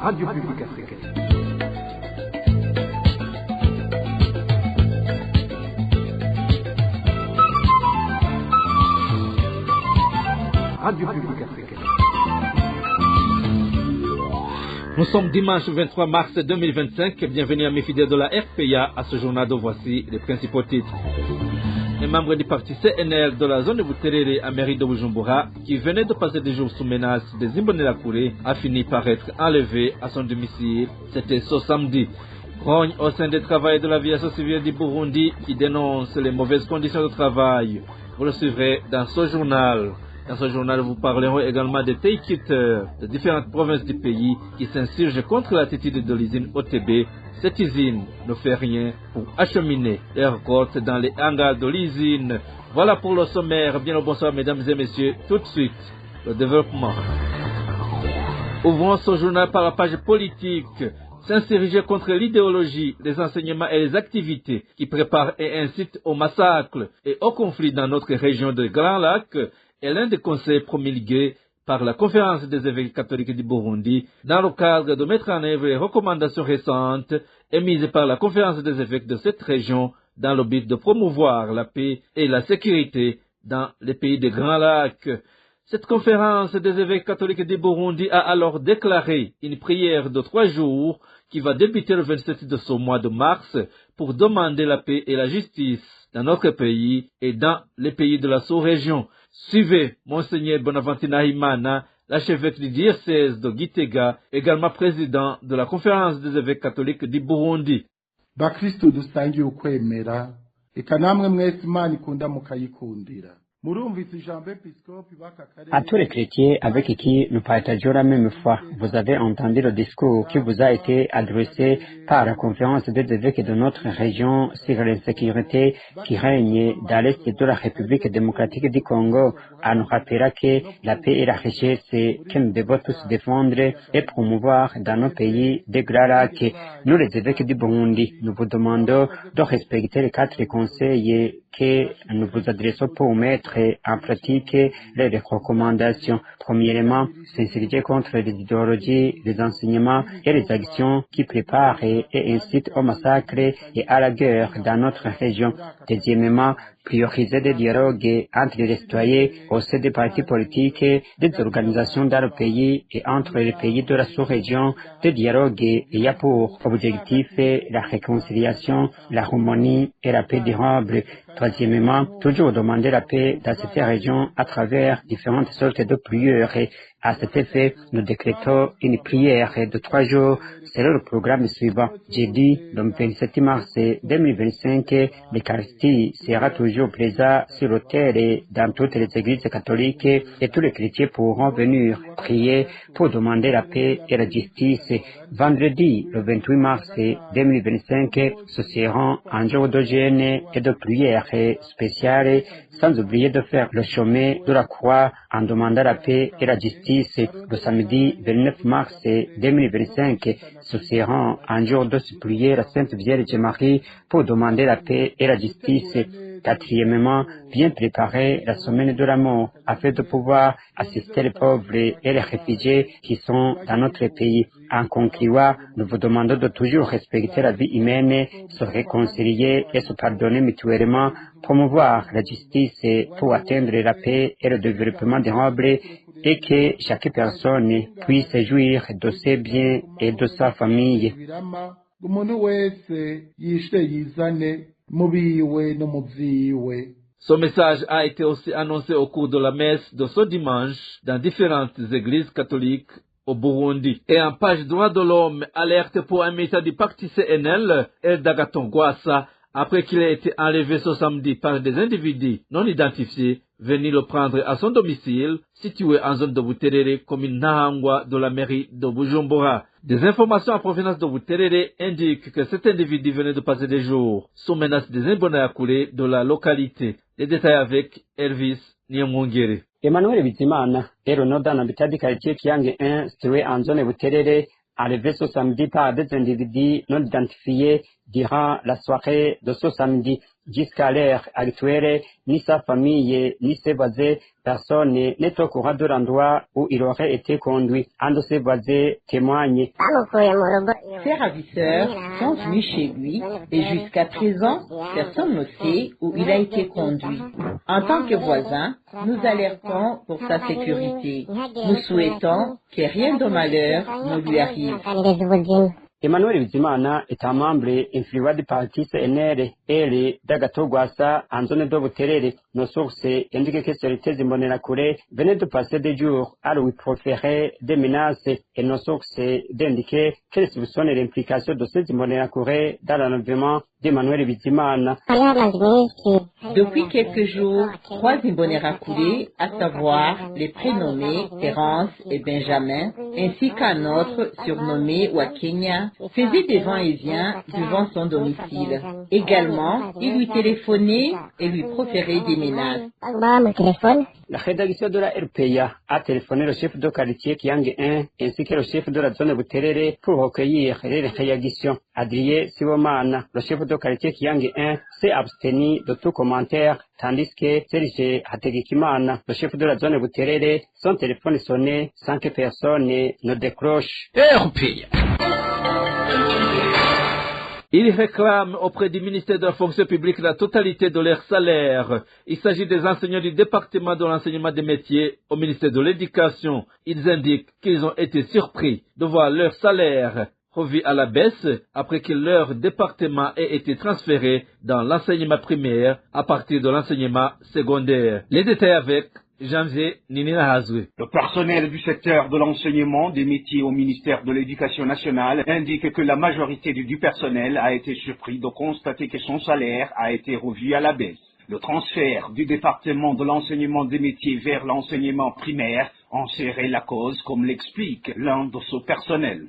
Radio Publique Africaine. Radio Publique Africaine. Nous sommes dimanche 23 mars 2025. Bienvenue à mes fidèles de la RPA à ce journal dont voici les principaux titres. Un membre du parti CNL de la zone de Buterere à mairie de Bujumbura, qui venait de passer des jours sous menace des Imbonerakure, a fini par être enlevé à son domicile. C'était ce samedi. Grogne au sein des travailleurs de l'aviation civile du Burundi qui dénonce les mauvaises conditions de travail. Vous le suivrez dans ce journal. Dans ce journal, vous parlerons également des taïkiteurs de différentes provinces du pays qui s'insurgent contre l'attitude de l'usine OTB. Cette usine ne fait rien pour acheminer les récoltes dans les hangars de l'usine. Voilà pour le sommaire. Bien le bonsoir, mesdames et messieurs. Tout de suite, le développement. Ouvrons ce journal par la page politique. S'insurger contre l'idéologie, les enseignements et les activités qui préparent et incitent au massacre et au conflit dans notre région de Grand Lac est l'un des conseils promulgués par la Conférence des évêques catholiques du Burundi dans le cadre de mettre en œuvre les recommandations récentes émises par la Conférence des évêques de cette région dans le but de promouvoir la paix et la sécurité dans les pays des Grands Lacs. Cette conférence des évêques catholiques du Burundi a alors déclaré une prière de 3 jours qui va débuter le 27 de ce mois de mars pour demander la paix et la justice dans notre pays et dans les pays de la sous-région. Suivez Monseigneur Bonaventure Nahimana, l'archevêque du diocèse de Gitega, également président de la conférence des évêques catholiques du Burundi. Bakristo dusangiye ukwemera eka namwe mwese Imana ikunda mukayikundira. À tous les chrétiens avec qui nous partageons la même foi, vous avez entendu le discours qui vous a été adressé par la conférence des évêques de notre région sur l'insécurité qui règne dans l'est de la République démocratique du Congo. À nous rappeler que la paix et la richesse que nous devons tous défendre et promouvoir dans nos pays de Grands Lacs. Nous, les évêques du Burundi, nous vous demandons de respecter les 4 conseils que nous vous adressons pour mettre en pratique les recommandations. Premièrement, s'insurger contre les idéologies, les enseignements et les actions qui préparent et incitent au massacre et à la guerre dans notre région. Deuxièmement, prioriser des dialogues entre les citoyens au sein des partis politiques, des organisations dans le pays et entre les pays de la sous-région. Des dialogues ayant pour objectif la réconciliation, la harmonie et la paix durable. Troisièmement, toujours demander la paix dans cette région à travers différentes sortes de prières. À cet effet, nous décrétons une prière de 3 jours selon le programme suivant. Jeudi, le 27 mars 2025, l'Eucharistie sera toujours présente sur l'autel et dans toutes les églises catholiques et tous les chrétiens pourront venir prier pour demander la paix et la justice. Vendredi, le 28 mars 2025, ce sera un jour de jeûne et de prière spéciale, sans oublier de faire le chemin de la croix en demandant la paix et la justice. Le samedi 29 mars 2025, ce sera un jour de supplier la Sainte Vierge Marie pour demander la paix et la justice. Quatrièmement, bien préparer la semaine de l'amour afin de pouvoir assister les pauvres et les réfugiés qui sont dans notre pays. En concluant, nous vous demandons de toujours respecter la vie humaine, se réconcilier et se pardonner mutuellement, promouvoir la justice pour atteindre la paix et le développement durable et que chaque personne puisse jouir de ses biens et de sa famille. Ce message a été aussi annoncé au cours de la messe de ce dimanche dans différentes églises catholiques au Burundi. Et en page droit de l'homme, alerte pour un militant du parti CNL, Eldagaton Gwassa, après qu'il ait été enlevé ce samedi par des individus non identifiés, venus le prendre à son domicile, situé en zone de Buterere, commune Nahangwa de la mairie de Bujumbura. Des informations en provenance de Buterere indiquent que cet individu venait de passer des jours sous menace des Imbonerakure de la localité. Les détails avec Elvis Niamwongere. Emmanuel Bizimana est le nom d'un habitat du quartier Kiange 1, situé en zone Buterere, enlevé ce samedi par des individus non identifiés durant la soirée de ce samedi. Jusqu'à l'heure actuelle, ni sa famille, ni ses voisins, personne n'est au courant de l'endroit où il aurait été conduit. Un de ses voisins témoigne. Ses ravisseurs sont venus chez lui et jusqu'à présent, personne ne sait où il a été conduit. En tant que voisins, nous alertons pour sa sécurité. Nous souhaitons que rien de malheur ne lui arrive. Emmanuel Bizimana est un membre influent du parti CNL et d'Agatogwasa en zone de Buterere. Nos sources indiquent que ces Imbonerakure venaient de passer des jours à lui proférer des menaces et nos sources d'indiquer quelles sont les implications de ces Imbonerakure dans l'enlèvement d'Emmanuel Bizimana. Depuis quelques jours, 3 Imbonerakure, à savoir les prénommés Terence et Benjamin, ainsi qu'un autre surnommé Wakenya, faisait des va-et-vient devant son domicile. Également, il lui téléphonait et lui proférait des menaces. La rédaction de la RPA a téléphoné le chef de quartier Kiang 1 ainsi que le chef de la zone Buterere pour recueillir les réactions. Adrien Sibomana, le chef de quartier Kiang 1, s'est abstenu de tout commentaire, tandis que Serge Hategekimana, le chef de la zone Buterere, son téléphone sonnait sans que personne ne décroche. RPA. Ils réclament auprès du ministère de la fonction publique la totalité de leur salaire. Il s'agit des enseignants du département de l'enseignement des métiers au ministère de l'Éducation. Ils indiquent qu'ils ont été surpris de voir leur salaire revu à la baisse après que leur département ait été transféré dans l'enseignement primaire à partir de l'enseignement secondaire. Les détails avec Janvier Ninina Hazoué. Le personnel du secteur de l'enseignement des métiers au ministère de l'Éducation nationale indique que la majorité du personnel a été surpris de constater que son salaire a été revu à la baisse. Le transfert du département de l'enseignement des métiers vers l'enseignement primaire en serait la cause, comme l'explique l'un de ce personnel.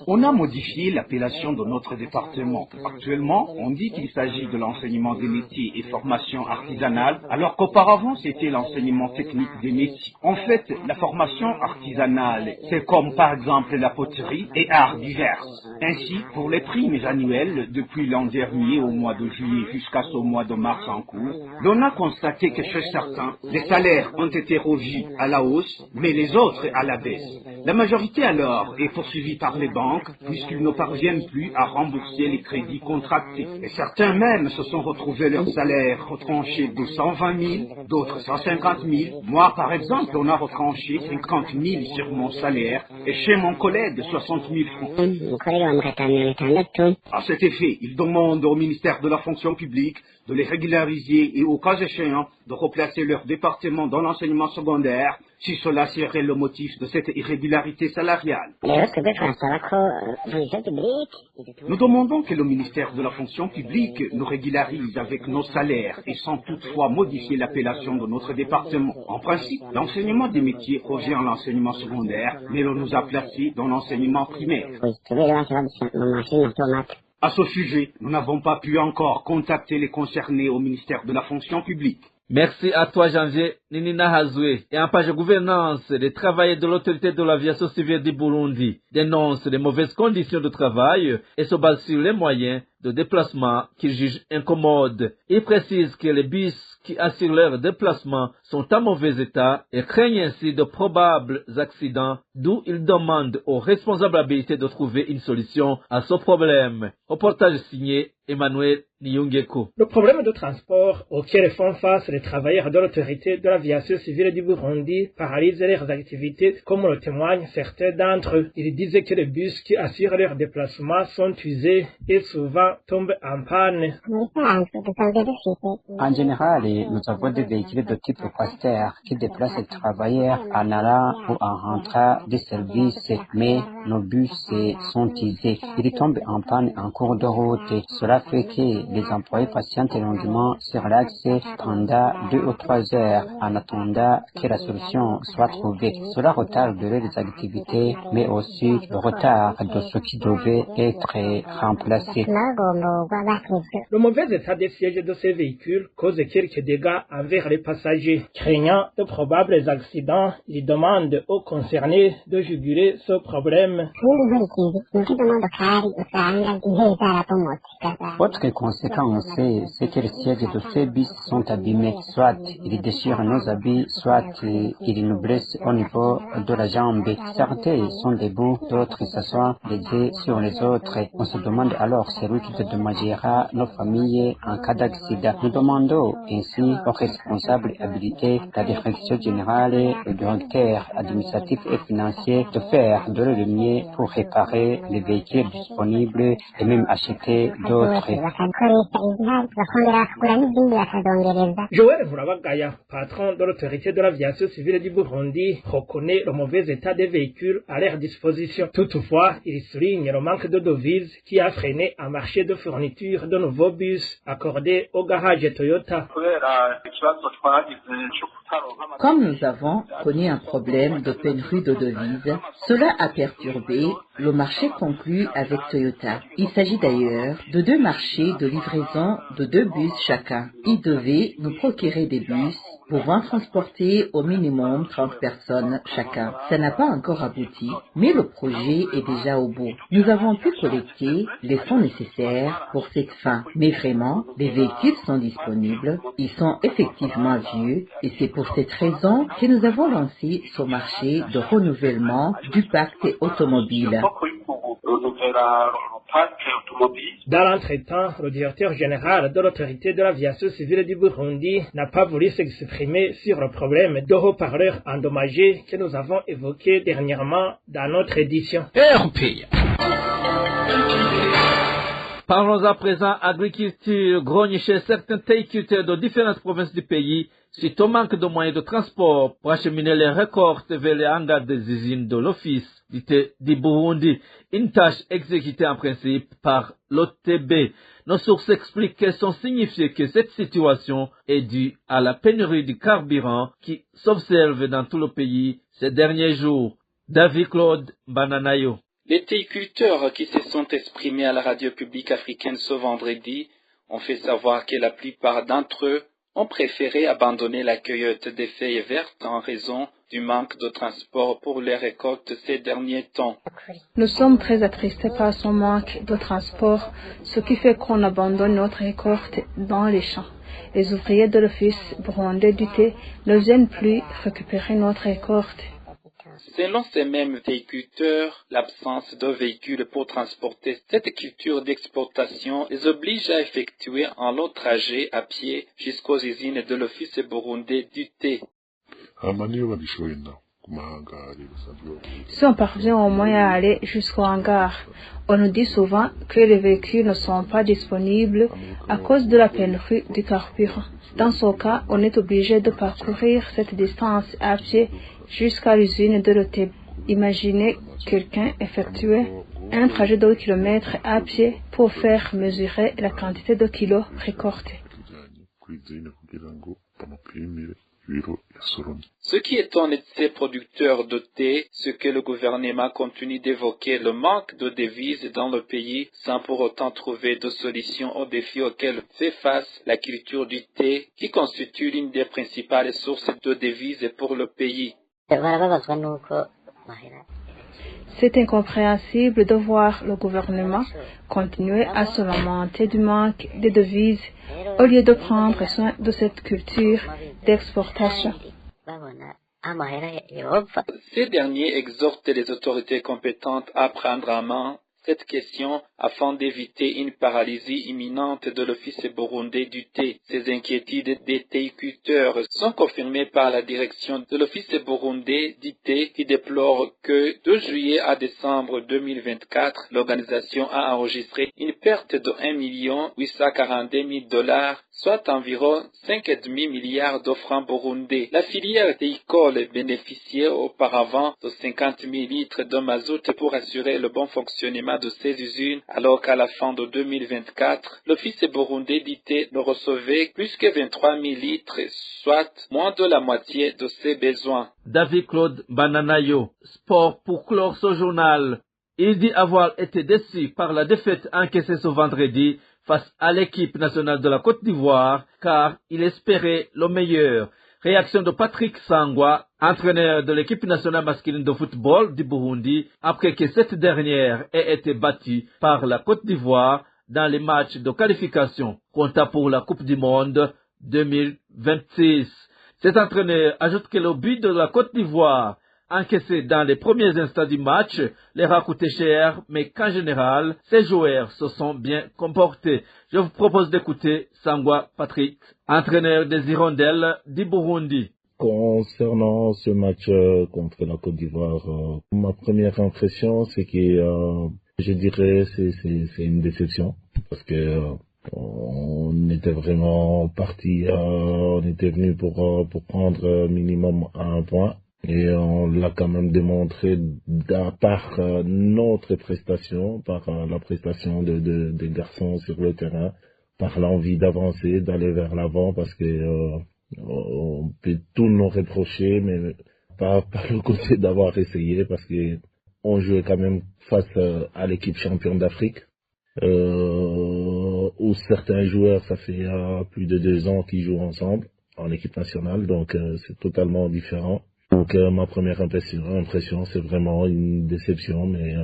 On a modifié l'appellation de notre département. Actuellement, on dit qu'il s'agit de l'enseignement des métiers et formation artisanale, alors qu'auparavant, c'était l'enseignement technique des métiers. En fait, la formation artisanale, c'est comme par exemple la poterie et arts divers. Ainsi, pour les primes annuelles, depuis l'an dernier au mois de juillet jusqu'à ce mois de mars en cours, l'on a constaté que chez certains, les salaires ont été revus à la hausse, mais les autres à la baisse. La majorité alors est poursuivie par les banques puisqu'ils ne parviennent plus à rembourser les crédits contractés. Et certains même se sont retrouvés leurs salaires retranchés de 120 000, d'autres 150 000. Moi, par exemple, on a retranché 50 000 sur mon salaire et chez mon collègue 60 000 francs. À cet effet, ils demandent au ministère de la fonction publique de les régulariser et au cas échéant de replacer leur département dans l'enseignement secondaire si cela serait le motif de cette irrégularité salariale. Nous demandons que le ministère de la fonction publique nous régularise avec nos salaires et sans toutefois modifier l'appellation de notre département. En principe, l'enseignement des métiers revient à l'enseignement secondaire, mais l'on nous a placés dans l'enseignement primaire. À ce sujet, nous n'avons pas pu encore contacter les concernés au ministère de la fonction publique. Merci à toi, Janvier Ninina Hazoué. Et en page gouvernance, les travailleurs de l'autorité de l'aviation civile du Burundi dénoncent les mauvaises conditions de travail et se basent sur les moyens de déplacement qu'ils jugent incommodes. Ils précisent que les bus qui assurent leur déplacement sont en mauvais état et craignent ainsi de probables accidents, d'où ils demandent aux responsables habilités de trouver une solution à ce problème. Reportage signé Emmanuel Niyongeko. Le problème de transport auquel font face les travailleurs de l'autorité de l'aviation civile du Burundi paralyse leurs activités, comme le témoignent certains d'entre eux. Ils disaient que les bus qui assurent leur déplacement sont usés et souvent tombent en panne. En général, nous avons des véhicules de type Coaster qui déplacent les travailleurs en allant ou en rentrant des services, mais nos bus sont usés. Ils tombent en panne en cours de route. Cela fait que les employés patientent longuement sur l'axe pendant 2 ou 3 heures en attendant que la solution soit trouvée. Cela retarde les activités, mais aussi le retard de ce qui devait être remplacé. Le mauvais état des sièges de ces véhicules cause quelques dégâts envers les passagers. Craignant de probables accidents, ils demandent aux concernés de juguler ce problème problème. Autre conséquence, c'est que les sièges de ces bus sont abîmés. Soit ils déchirent nos habits, soit ils nous blessent au niveau de la jambe. Certains sont debout, d'autres s'assoient les uns sur les autres. On se demande alors celui qui dédommagera nos familles en cas d'accident. Nous demandons ainsi aux responsables habilités, la direction générale et le directeur administratif et financier de faire de leur mieux pour réparer les véhicules disponibles et même acheter d'autres. Joël Vuravagaya, patron de l'autorité de l'aviation civile du Burundi, reconnaît le mauvais état des véhicules à leur disposition. Toutefois, il souligne le manque de devises qui a freiné un marché de fourniture de nouveaux bus accordés au garage Toyota. Comme nous avons connu un problème de pénurie de devises, cela a perturbé le marché conclu avec Toyota. Il s'agit d'ailleurs de deux marchés de livraison de 2 bus chacun. Ils devaient nous procurer des bus pouvant transporter au minimum 30 personnes chacun. Ça n'a pas encore abouti, mais le projet est déjà au bout. Nous avons pu collecter les fonds nécessaires pour cette fin. Mais vraiment, les véhicules sont disponibles, ils sont effectivement vieux et c'est pour cette raison que nous avons lancé ce marché de renouvellement du parc automobile. Dans l'entretemps, le directeur général de l'autorité de l'aviation civile du Burundi n'a pas voulu s'exprimer sur le problème de haut-parleurs endommagés que nous avons évoqué dernièrement dans notre édition. Parlons à présent agriculture, grogne chez certains teiculteurs de différentes provinces du pays suite au manque de moyens de transport pour acheminer les récoltes vers les hangars des usines de l'Office du Burundi, une tâche exécutée en principe par l'OTB. Nos sources expliquent qu'elles sont signifiées que cette situation est due à la pénurie du carburant qui s'observe dans tout le pays ces derniers jours. David Claude Bananayo. Les teiculteurs qui se sont exprimés à la radio publique africaine ce vendredi ont fait savoir que la plupart d'entre eux ont préféré abandonner la cueillette des feuilles vertes en raison du manque de transport pour les récoltes ces derniers temps. Nous sommes très attristés par ce manque de transport, ce qui fait qu'on abandonne notre récolte dans les champs. Les ouvriers de l'Office burundais du thé ne viennent plus récupérer notre récolte. Selon ces mêmes viticulteurs, l'absence de véhicules pour transporter cette culture d'exportation les oblige à effectuer un long trajet à pied jusqu'aux usines de l'Office burundais du thé. Si on parvient au moins à aller jusqu'au hangar, on nous dit souvent que les véhicules ne sont pas disponibles à cause de la pénurie du carburant. Dans ce cas, on est obligé de parcourir cette distance à pied jusqu'à l'usine de l'OTB. Imaginez quelqu'un effectuer un trajet de 2 km à pied pour faire mesurer la quantité de kilos récoltés. Ce qui étonne ces producteurs de thé, c'est que le gouvernement continue d'évoquer le manque de devises dans le pays sans pour autant trouver de solution aux défis auxquels fait face la culture du thé qui constitue l'une des principales sources de devises pour le pays. C'est incompréhensible de voir le gouvernement continuer à se lamenter du manque de devises au lieu de prendre soin de cette culture d'exportation. Ces derniers exhortent les autorités compétentes à prendre en main cette question afin d'éviter une paralysie imminente de l'Office burundais du thé. Ces inquiétudes des teiculteurs sont confirmées par la direction de l'Office burundais du thé qui déplore que de juillet à décembre 2024, l'organisation a enregistré une perte de 1 842 000 $, soit environ 5,5 milliards de francs burundais. La filière théicole bénéficiait auparavant de 50 000 litres de mazout pour assurer le bon fonctionnement de ces usines, alors qu'à la fin de 2024, l'Office burundais du thé ne recevait plus que 23 000 litres, soit moins de la moitié de ses besoins. David Claude Bananayo, sport pour clore ce journal. Il dit avoir été déçu par la défaite encaissée ce vendredi face à l'équipe nationale de la Côte d'Ivoire, car il espérait le meilleur. Réaction de Patrick Sangwa, entraîneur de l'équipe nationale masculine de football du Burundi, après que cette dernière ait été battue par la Côte d'Ivoire dans les matchs de qualification comptant pour la Coupe du Monde 2026. Cet entraîneur ajoute que le but de la Côte d'Ivoire, encaissé dans les premiers instants du match, leur a coûté cher, mais qu'en général, ces joueurs se sont bien comportés. Je vous propose d'écouter Sangwa Patrick, entraîneur des Hirondelles du Burundi. Concernant ce match contre la Côte d'Ivoire, ma première impression, c'est que je dirais c'est une déception parce que on était vraiment parti, on était venu pour prendre minimum un point. Et on l'a quand même démontré par notre prestation, par la prestation des garçons sur le terrain, par l'envie d'avancer, d'aller vers l'avant, parce que on peut tout nous reprocher, mais pas le côté d'avoir essayé, parce que on jouait quand même face à l'équipe championne d'Afrique, où certains joueurs, ça fait plus de 2 ans qu'ils jouent ensemble en équipe nationale, donc c'est totalement différent. Donc ma première impression, c'est vraiment une déception, mais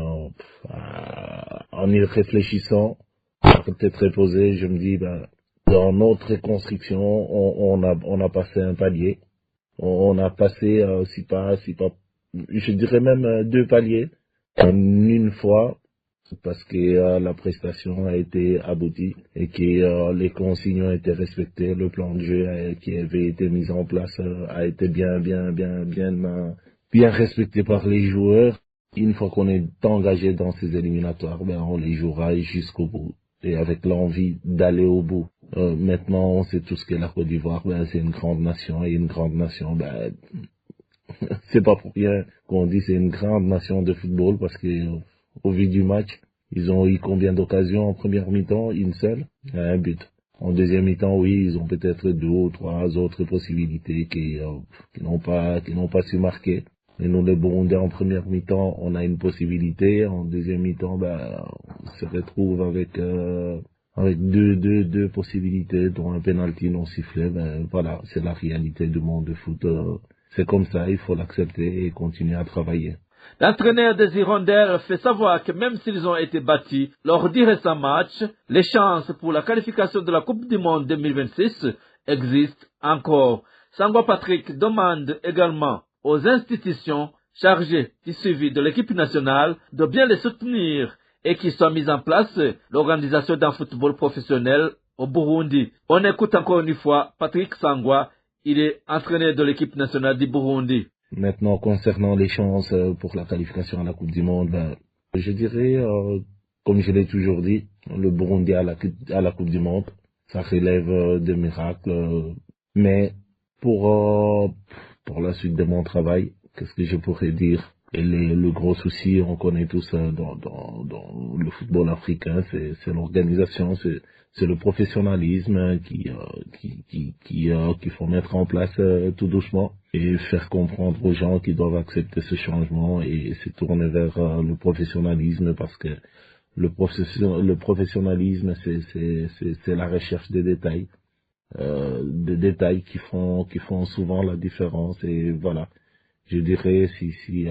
en y réfléchissant, peut-être reposé, je me dis, dans notre reconstruction, on a passé un palier, on a passé, si pas, je dirais même 2 paliers en une fois, parce que la prestation a été aboutie et que les consignes ont été respectées, le plan de jeu qui avait été mis en place a été bien respecté par les joueurs. Une fois qu'on est engagé dans ces éliminatoires, on les jouera jusqu'au bout et avec l'envie d'aller au bout. Maintenant, on sait tous que la Côte d'Ivoire, c'est une grande nation, et une grande nation, c'est pas pour rien qu'on dit c'est une grande nation de football, parce que au vu du match, ils ont eu combien d'occasions en première mi-temps? Une seule, un but. En deuxième mi-temps, oui, ils ont peut-être 2 ou 3 autres possibilités qui n'ont pas su marquer. Et nous, les Burundais, en première mi-temps, on a une possibilité. En deuxième mi-temps, on se retrouve avec deux possibilités, dont un penalty non sifflé. Voilà, c'est la réalité du monde de foot. C'est comme ça, il faut l'accepter et continuer à travailler. L'entraîneur des Hirondelles fait savoir que même s'ils ont été battus lors du récent match, les chances pour la qualification de la Coupe du Monde 2026 existent encore. Sangwa Patrick demande également aux institutions chargées du suivi de l'équipe nationale de bien les soutenir et qu'il soit mis en place l'organisation d'un football professionnel au Burundi. On écoute encore une fois Patrick Sangwa, il est entraîneur de l'équipe nationale du Burundi. Maintenant, concernant les chances pour la qualification à la Coupe du Monde, je dirais, comme je l'ai toujours dit, le Burundi à la Coupe du Monde, ça relève de miracles. Mais pour la suite de mon travail, qu'est-ce que je pourrais dire? Et le gros souci, on connaît tous dans le football africain, c'est l'organisation, c'est le professionnalisme qu'il faut mettre en place tout doucement et faire comprendre aux gens qui doivent accepter ce changement et se tourner vers le professionnalisme, parce que le professionnalisme, c'est la recherche des détails qui font souvent la différence. Et voilà, je dirais si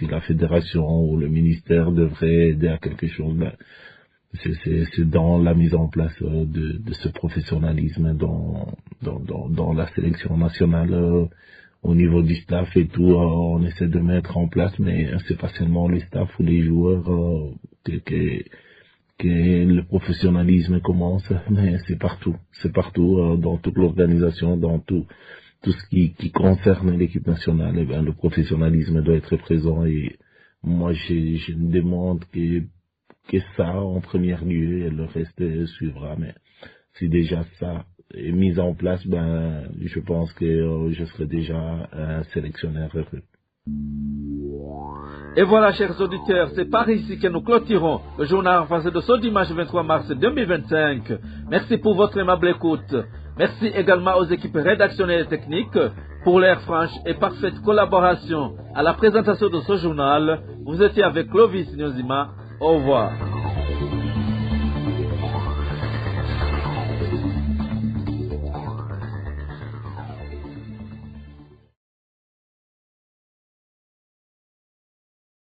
la fédération ou le ministère devrait aider à quelque chose, c'est dans la mise en place de ce professionnalisme dans la sélection nationale, au niveau du staff et tout, on essaie de mettre en place, mais c'est pas seulement les staffs ou les joueurs que le professionnalisme commence, mais c'est partout dans toute l'organisation, dans tout ce qui concerne l'équipe nationale. Le professionnalisme doit être présent, et moi je ne demande que ça en premier lieu, et le reste suivra. Mais si déjà ça est mis en place, je pense que je serai déjà un sélectionneur heureux. Et voilà, chers auditeurs, c'est par ici que nous clôturons le journal en français de ce dimanche 23 mars 2025. Merci pour votre aimable écoute. Merci également aux équipes rédactionnelles et techniques pour leur franche et parfaite collaboration à la présentation de ce journal. Vous étiez avec Clovis Nyozima. Au revoir.